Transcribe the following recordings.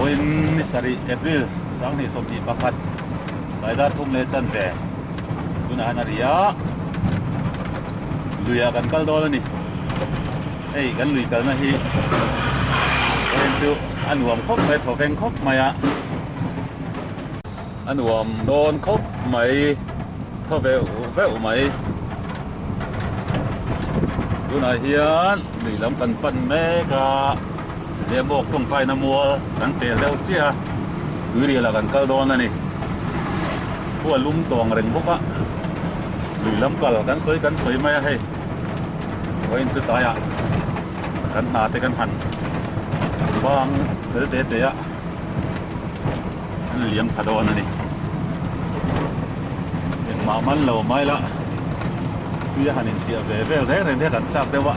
in sari April sang ni som ni pakhat laidar thum le chan te tuna anaria luya kan kal dol ni ei kan lui kal na hi en chu anuam khop mai thoveng khop maya anuam don khop mai thoveu veu mai tuna hian lui lam kan pan me ka để bọc không phải là mua đang tiền đâu chứ à cứ đi là gần cao đô này của lúng toàn rừng bốc á lười lắm cả là cắn sới mấy hay quay sự tay à cắn hà thì cắn hẳn băng thế á liếm thà đô này mà mắn lầu mấy lá cứ hẳn chia về đấy rồi thế cắn sạc đâu ạ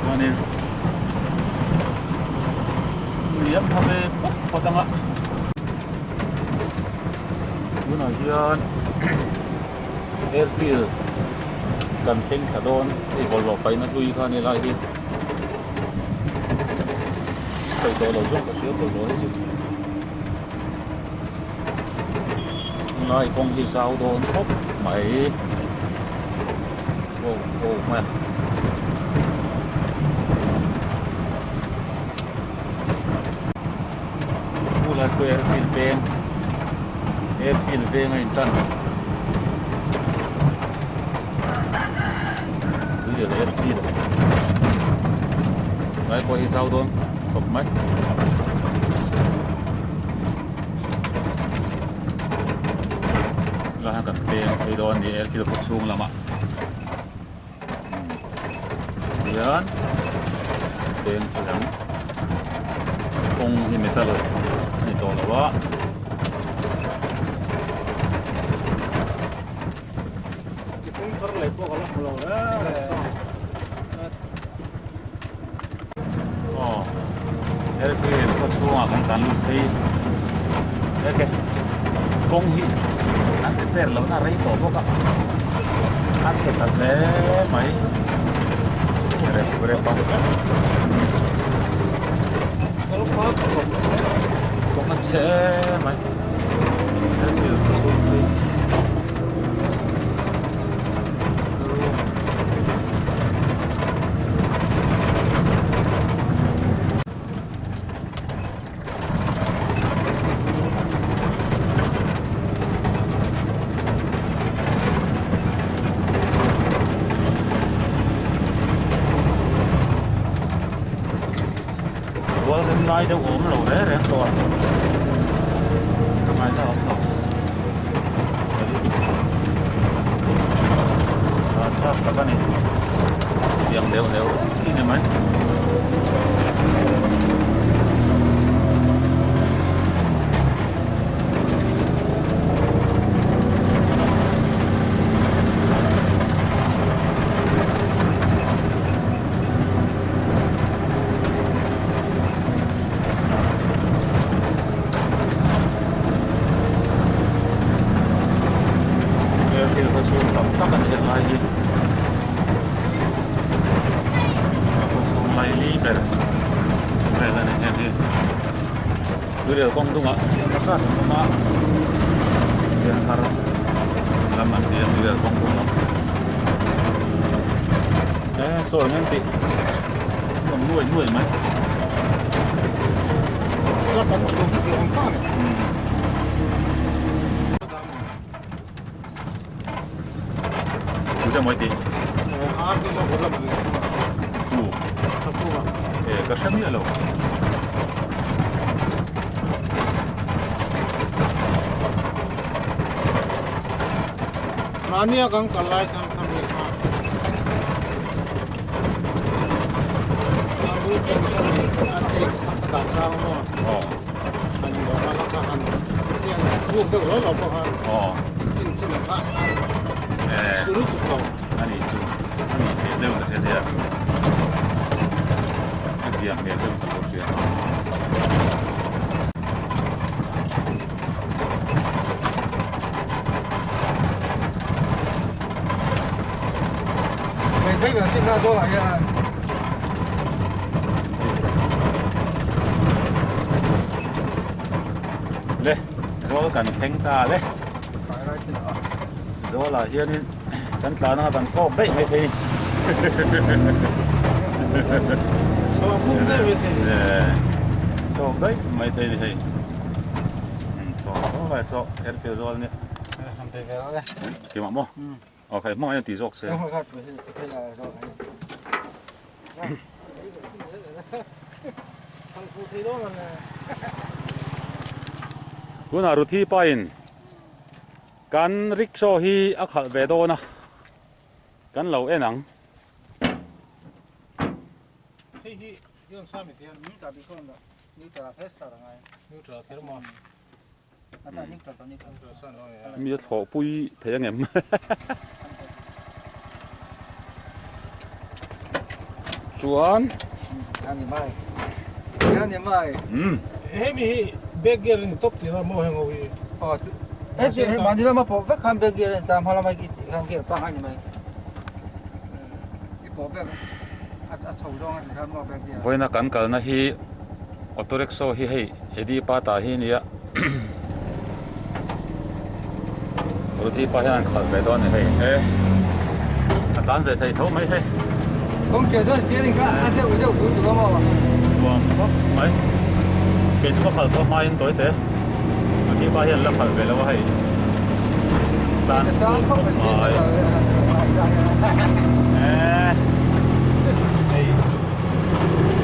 cho nên liếm sampai potong ah. Guna hian airfield kan thing thadon ei Volvo paina lui kha ni lai hi kai to lo jok ka sia to lo hi lai kong hi sao don khop mai ô mai là quê airfield về ngay chân cứ điều là airfield đấy coi sao thôi cọc máy là hàng cặp về đòn thì airfield cột xuống lắm ạ nhớ đến lắm không thì người ta rồi to là quá cái con số mà con cán lụt thì cái công hi ăn cái tiền lâu na rây tổ vô cả ăn sạch thật đấy mấy cái bông con ăn sẽ mấy cái điều số đi nay đâu ốm lẩu đấy đấy to mai sao ốm lẩu sao các này tiếng đều đi này mấy Guril kong tu mak, besar mak. Dia harap lama dia guril kong tu mak. Soal nanti, kong nuai mai. Silakan cukup diangkat. Sudah mau ti. Ada lo boleh beli. Tu. Satu mak. Kerja ni lo. Ani akan kalai kan kami ha. Aku kan asik tak sama. Oh. Ani orang kan. Yang bukan orang apa. Oh. Ini siapa? Suruh tu. Ani tu. Ani dia dah dia. Siap dia tu dia.这个现在做哪个？ zol kan theng ta le zol la hian in kan tla na ban thok dei mai thei so phun dei mai thei thok dei mai thei ni thei so lại so hết phía zol ni ham thei cái đó đấy ki ma mo okay mo ai ti zok se không khác phải là rồi thằng phụ thì đó mà kun aru thi pain kan rickshaw hi a khal ve do na kan lo enang hi yon sami thì ni ta bi kon da ni ta festa da ngai ni ta kermo ata ni ta san lo mi tho pui thei angem chuan ani mai hemi begger ni top ti da mo he ngowi ê chị hãy bán đi làm bộ vết khăn bên kia lên tam hoa mai kia khăn kia bằng anh mày cái bộ vết sầu rong thì khăn bộ bên kia voi na kan kal na hi auto rickshaw hi hei edi pa ta hi nia ru thi pa hian khal ve do ni hei tan về thầy thấu mấy thế không chờ cho tiền cả anh sẽ uống rượu cũng được không ạ vâng mấy cái chỗ khal có mai tối thế khi ba hiền là khal về lâu hay tan không mai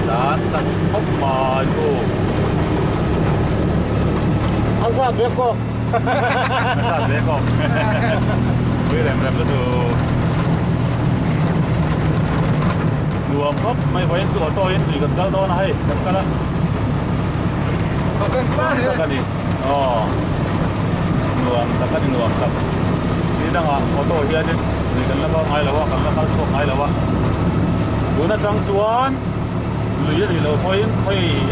tan sẵn không mai cô anh sao biết cô sao biết cô bây giờ em được nuông hấp mấy vài số tôi thì gần đâu đó này gần cả đó gần cả đi nuông gần cả đi nuông tập đi đang ô tô hiện đi thì gần là bao ngày là bao gần là bao số ngày là bao bữa nay trăng chuan lưỡi thì lâu thôi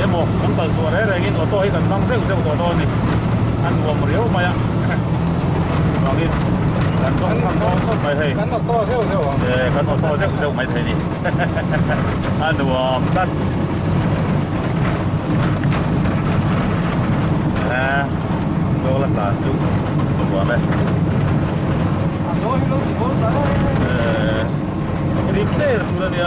em một gần tận số đấy rồi ô tô thì gần đang xếp ô tô này ăn nuông riêu mày ạ vào điกันสองชั้นน้องไม่ให้กันต่อเซลล์กันต่อเซลล์ไม่ให้ดิอันนู้นกันโซลันตาสุดตัวเลยริมเตอร์ตัวนี้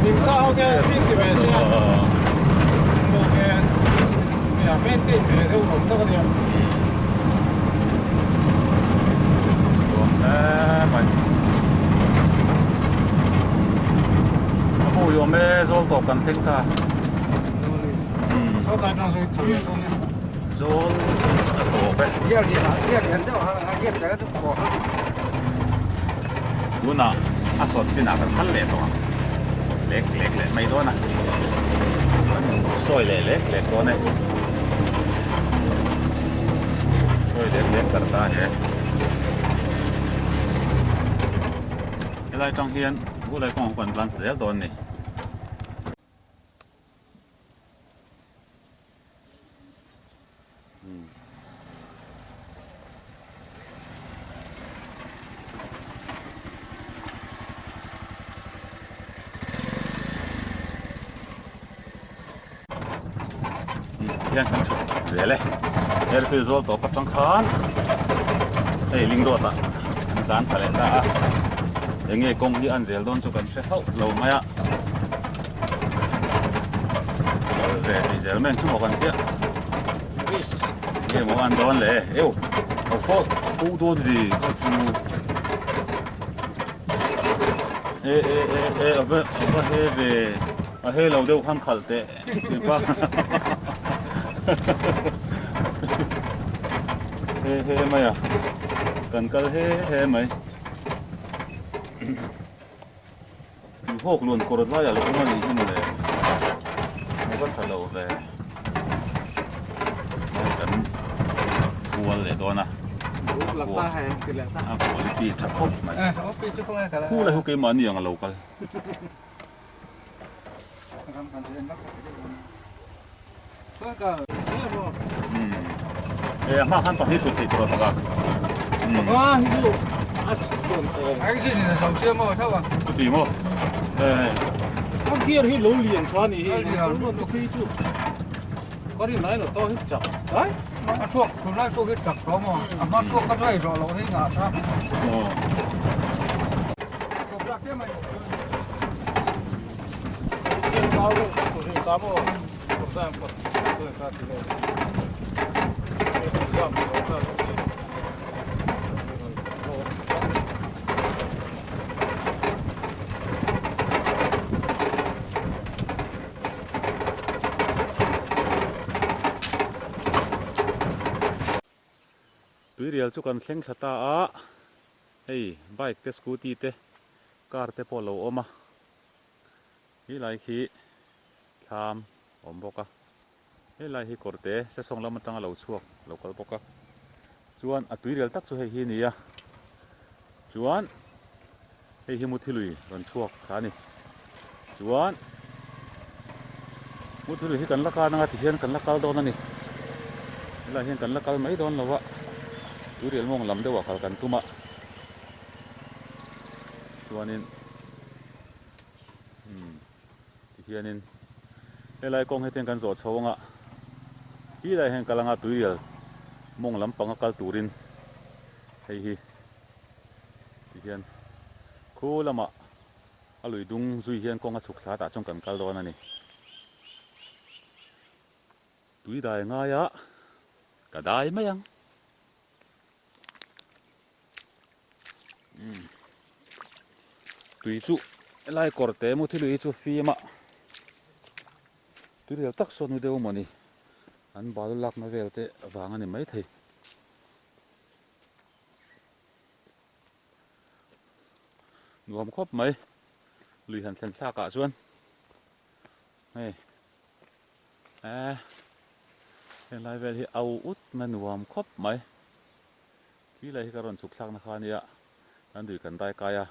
ริมซ่าเขาแค่พิจิตรเชียร์โอเคเนี่ยเมนติ้งเนี่ยที่ผมต้องการmày ôi mẹ zol to kan theng ta số cái nó rồi chui xuống zol to pe giờ đâu ha giờ cái đó bỏ luna a sot china kan hal le to lek mai do na soi lek to ne soi lek karta hai lại trong hiên vũ lại còn quần lan sẽ đồn này hiên kan chụp dễ lên here phía dưới tổ phát trong khán đây linh đột à dán phải lên ra để nghe công đi ăn dẻo đôn cho cần sẽ hậu lâu mai ạ về thì dẻo men chút một con kia nghe một ăn đón lẽ yêu một phút cú đôn gì có chú ở về lâu đâu khăn khẩn tệ thì qua mày à cần cơ mày hộp luôn cổ đất là lúc mà đi như này nó vẫn phải lâu về cần buồn để đó nè buồn đi chặt hộp mày khu này hộp cái món gì mà lâu cơ mà hắn phải hết sụt thịt rồi cả cái gì này sầu xe mà sao à đi mà ông kia thì lối liền xóa này luôn nó phi chứ có đi nói là to hết chậm đấy ăn thuốc hôm nay tôi cái chặt đó mà ăn thuốc cái này rồi nó thấy ngã sao cục ra kia mày riêng cao rồi riêng cao mà cục ra một tôi ra thì này túi riêng chú cần khen khát ta hey bike te scooty te car te polo oma hi lai khi tham om boka hi lai hi korte se song lam tanga lo chuak local boka chuan a túi riêng tak chu hei hi ni a chuan hei hi muthilui ron chuak khani chuan muthilui hi kan laka nanga ti hian kan lakal don ani hi lai hian kan lakal mai don lawa túi riêng mong lam dewa khal kan tuma chuanin ti hianin helai kong heten kan zo chhawanga hi lai hen kalanga túi riêng mong lam panga kal turin hei hi ti hian khu lama alui dung zui hian konga chuk thla ta chung kan kal don ani túi dai nga ya ka dai mayang túi chu lai korte mu thilui chu fima túi riêng tak sonu deu mani an balu lak na velte awang ani mai thei nuam khop mai lui han thlen thla ka chuan hei lai vel hi au ut na nuam khop mai hi lai ka ron chuk thlak na khania an dui kan dai kaya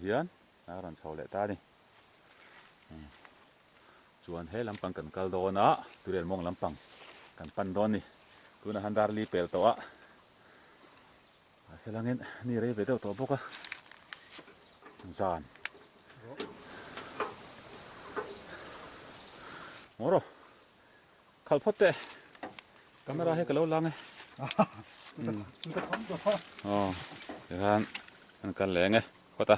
hian a ron chho le ta ni chuan he lampang kan kal dona turen mong lampang kan pan don ni tuna handar li pel to a selangin ni rei ve to boka zan moro khalphote camera he kalo lang han an kan lenge kota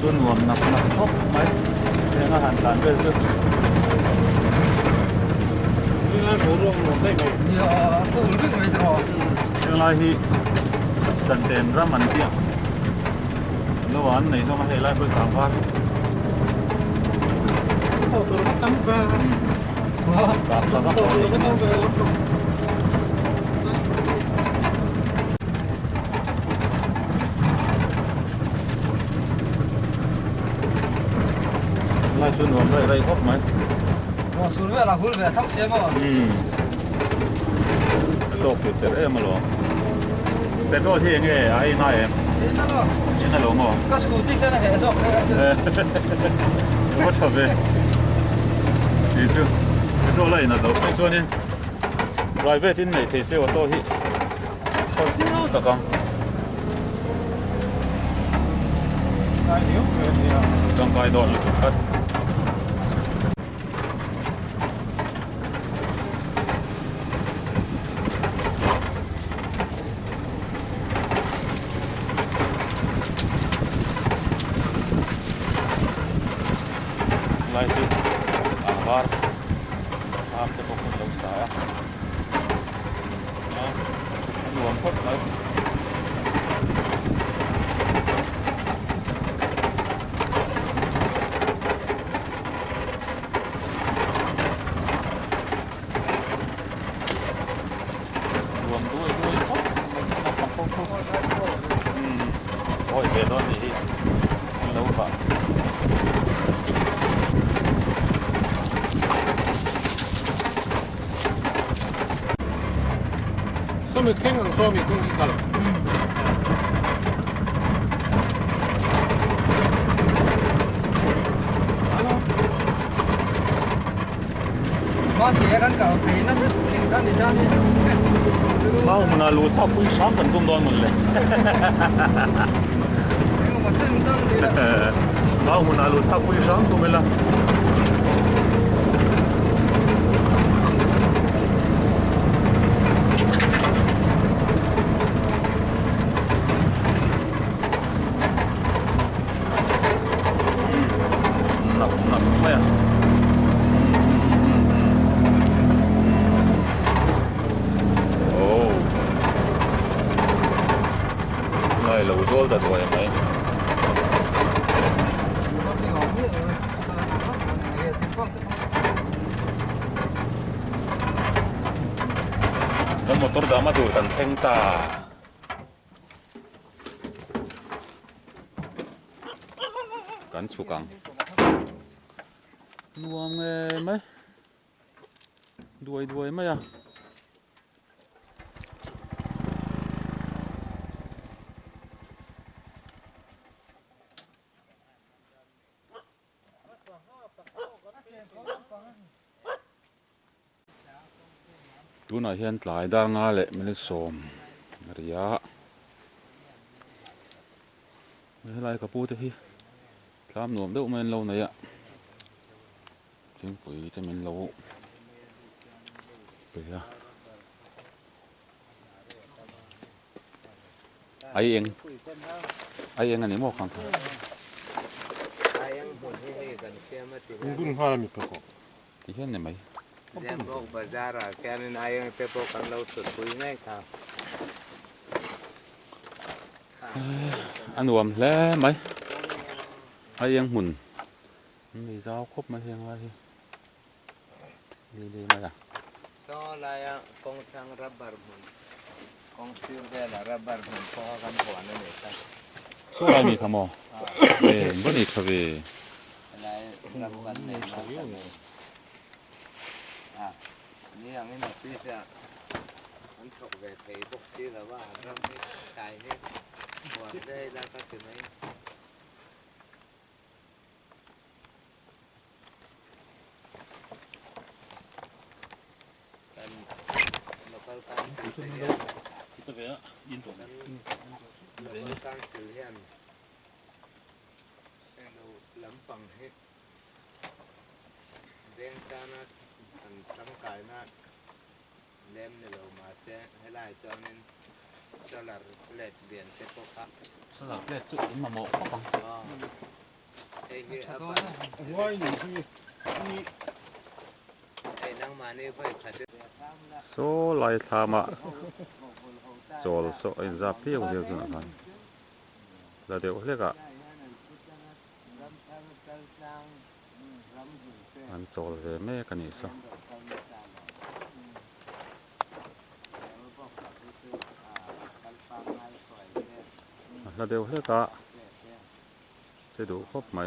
chuan nuam nak khop mai tenga han tan vel chu đi lại phố luôn một đây này giờ tôi biết mấy trò chung lai hi san ten ra man tia lo an nei no ma he lai poi kang var tôi bắt tắm pha ka ka ka tôi có tao về lai chu nuam rai rai khop mai mà xuống về là hul về sắp xếp mà tok tu ter em lo te to thi nge ai na em thế đó ina lo mo các scooty cái này hệ rộng what have it đi chu cái đó lại là đâu cái chỗ này private in này thì xe ô tô hi sao thiếu ta con ai hiểu về thì trong vài đoạn là cắt lại đi var áp cái bọc lâu xa luồng khóc đấy luồng đuôi khóc thôi về đó thì lâu vậy Suomi kengan Suomi kuinka kalo. mà chếกันเก่าไทยนั่นเก่งกันดีจ้านี่ บ้ามันอาลูท่าปุ้ยช้างกันตุ้มดอนหมดเลย มาเต้นตั้งดีละ บ้ามันอาลูท่าปุ้ยช้างตุ้มไปละ หนักไหมอ่ะโอ้ไม่เราโดนแต่ตัวยังไงแล้วมอเตอร์ดามาดูกันเท่งตากันชุกังรวมไหมด้วยไหมอ่ะดูหน่อยเห็นหลายด้านงาเลยไม่ได้สมระยะไม่เป็นไรกับพูดที่ตามหนุ่มเด็กมันเราไหนอ่ะจึงปุ๋ยจะมันเราไปอ่ะไอเองอันนี้หมอกของเธอ Mungkin hal mi pekok. ที่เห็นไหม Yang kau bazar, kianin ayam pepo kan laut terpui naik kah? อันรวมแล้วไหมไอเองหุ่นมีเจ้าครบมาเพียงไรดีไหมล่ะ Soalnya kong sang rubber pun, kong sirde lah rubber pun, kong kan buat ni kan. สู้อะไรมีขโมยบ่นี่ครับเว้ Lai rubber ni kan. Ah, ni yang ini bisa. Untuk bete boxi lah wah, rambut kain ni buat deh lah kat sini. Dan lokal kansil selian, kita be yin to lokal kansil selian. Kalau lampang hit, beng tanah, dan tangkai nak. Lem ni lo masih helai jonin solar LED biar cepok. สลับเล็ดสุดมาหมอกปัง Oh, ini apa? Why ni si Nang mana pun ada. โซไลทามะโจลโซไอซับที่อยู่เดียวกันกันแล้วเดี๋ยวเรียกอ่ะอันโจลเวแม่กันนี่ซะแล้วเดี๋ยวเรียกอ่ะจะดูครบไหม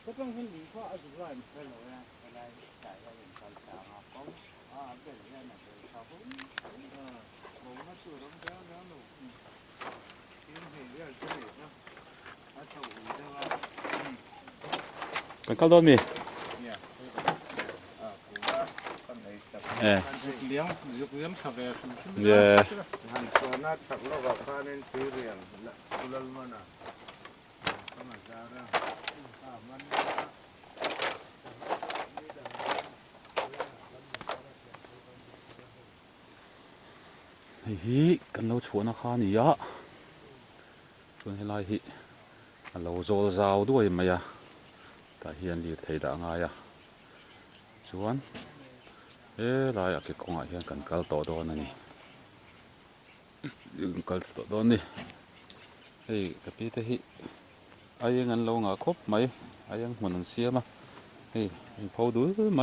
ก็ต้องเห็นดีเพราะอาจจะร้อยมันเป็นหรอกนะอะไรจ่ายได้เป็นพันสามเขาเป็นอย่างนั้นเป็นเขาผมมาสู่รถแล้วหนูที่เห็นเรื่องที่เนาะมาถูกใช่ไหม เป็นข้าวต้มมี เนี่ย Aku kan dari sebab เออ เลี้ยงสบายคุณ เย่ han sonat tak lo kapanin sirian, ulal mana? Sama cara. Mana? เฮ้ยกันเราชวนอาคารนี่ยะชวนให้ไล่ฮิเราโจลซาวด้วยไหมอะแต่เฮียนดีไทยด่างไงอะชวนไล่อะเก็บของอะเฮียนกันกัลโตโดนนี่กัลโตโดนนี่เฮ้ยกับพี่เตฮิไอ้ยังงั้นเรางาครบไหมไอ้ยังหัวหนังเสียมาเฮ้ยพอดูไหม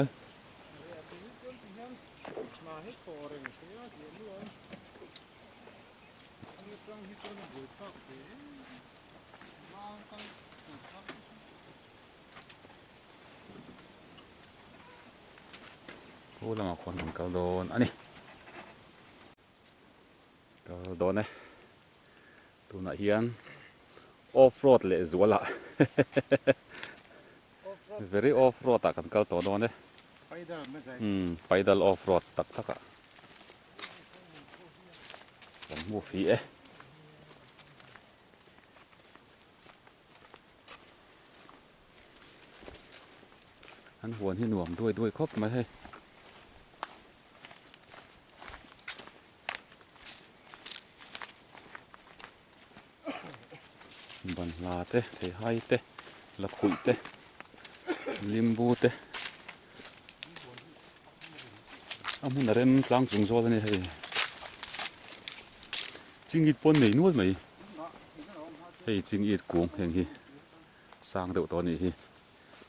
มาให้โคเรงเสียเสียล้วนนี่ต้องให้ตัวนี้ดูทักเสียมาตั้งทัก พูดแล้วมาคนกันกัลโดนอันนี้กัลโดนเนี่ยตัว tunah hian off-road le zuala very off-road kan kal to do ne Paidal me kai. paidal off-road tak taka kan mu fi an huan hi nuamด้วยครบมาให้บันลาเตเทไฮเตละขุยเตลิมบูเตอามุนอะไรมันกลางสูงโซ่เลยให้จิงอีดปนไหนนวดไหมให้จิงอีดกุ้งอย่างนี้สร้างเดี๋ยวตอนนี้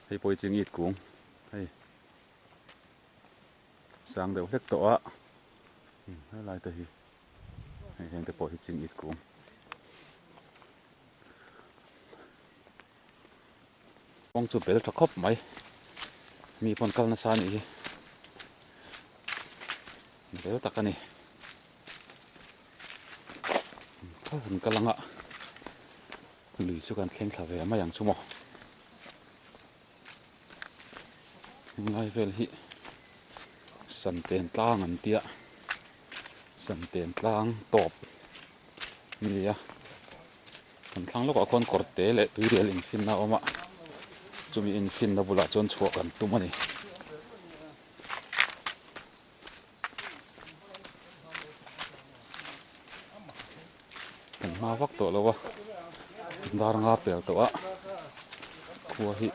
ให้ปล่อยจิงอีดกุ้งให้สร้างเดี๋ยวเล็กตัวให้ลายตัวให้แห่งแต่ปล่อยให้จิงอีดกุ้งมองจุดเปลือกตะครบไหมมีปนกัลนาซานี่เดี๋ยวตักกันนี่ก็เห็นกำลังหรือสุกันเข่งขาเวมาอย่างชั่วโมงไงเวลฮิสันเตียนกลางอันเตี้ยสันเตียนกลางตบนี่อะคนครั้งแล้วก็คนกดเตะเลยตัวเรียลอินฟินนะออกมาจะมีอินฟินนะบุหรี่จนชัวกันตุ้มนี่มาวักตัวแล้ววะดารงาเปลี่ยนตัวขัวหิ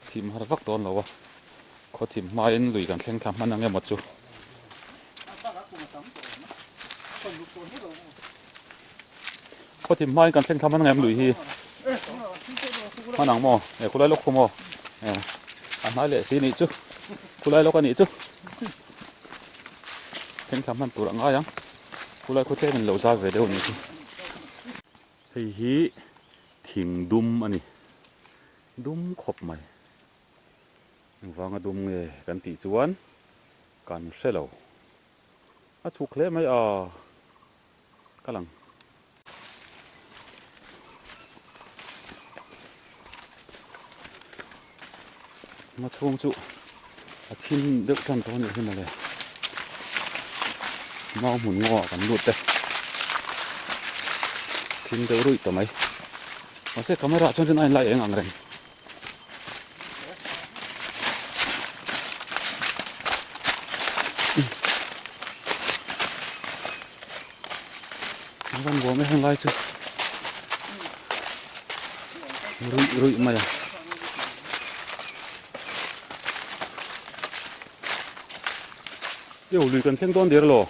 ทีมหาวักตัวแล้ววะเขาทีมมาเอ็นลุยกันแข่งขันมันยังไงหมดจูเขาทีมมาเอ็นกันแข่งขันมันยังไงลุยฮีมันหนังโม่คุณไล่ลูกคุณโม่อันนั้นเลยสินี่จูคุณไล่ลูกกันนี่จูแข่งขันมันตัวง่ายยังคุณไล่คุณเต้เป็นเหลวซาเวเดียวนี่ฮีถิงดุมอันนี้ดุมขบใหม่วางดุมเงยกันตีจวนกันเสลวชุกเล่ไม่กำลังมาช่วงจุทิ้งเด็กกันตัวนี้ขึ้นมาเลยมองหมุนงอกันหลุดเลยทิ้งเดือดรุ่ยตัวไหมมาเช็คкамераจนไล่เองอังเร่งวันบัวไม่ให้ไล่จุรุ่ยมาอย่างเดี๋ยวลุยกันเที่ยงต้นเดียวหรอ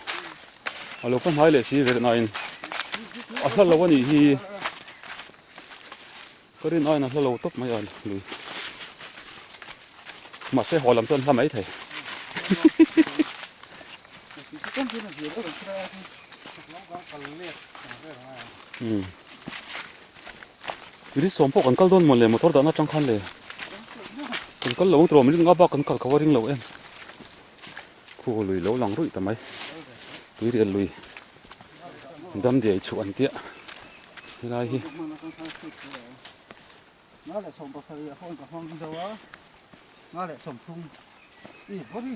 เอาลูกพันท้ายเลยสิเวทนายเอาถ้าเราวันนี้ที่ก็ได้น้อยนะถ้าเราตบไม่เอาลุยมาใช้หอลำต้นทำไมไทยอยู่ที่สมพวกกันก็โดนหมดเลยมอเตอร์ด้านจังคันเลยกันก็หลงตัวมันงาบ้ากันก็เขาว่าริ่งเหลวเองคู่ลุยเหลวหลังรุ่ยทำไมลุยเรียนลุยดำเดียชวนเตี้ยที่ไรฮีน่าแหละส่งภาษาอีกคนกับห้องกันจะว่าน่าแหละส่งทุ่งนี่พอดี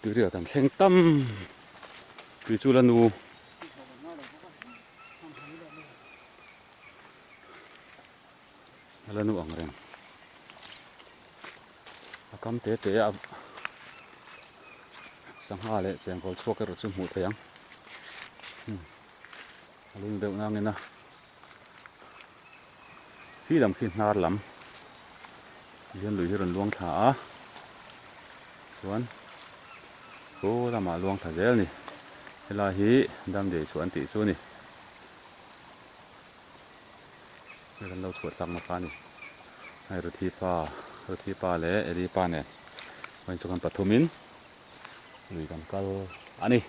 ดูเรื่องกันแข่งตั้มดูจูลานูลานูอ่างแรงกำเตะสังหารเลยเสียงเขาชกกระโดดจมูกเพียงลุงเดือดนั่งนี่นะที่ลำขึ้นนาลำเรียนลุยที่รนลวงขาสวนโอ้ทำมาลวงขาเจลนี่เวลาฮีดำเดี๋ยวสวนตีสู้นี่เดี๋ยวเราสวดตังมาปานี่ให้รถที่ป้าเละดีป้าเนี่ยวันสุกันปัทมินลุยกันก็อันนี้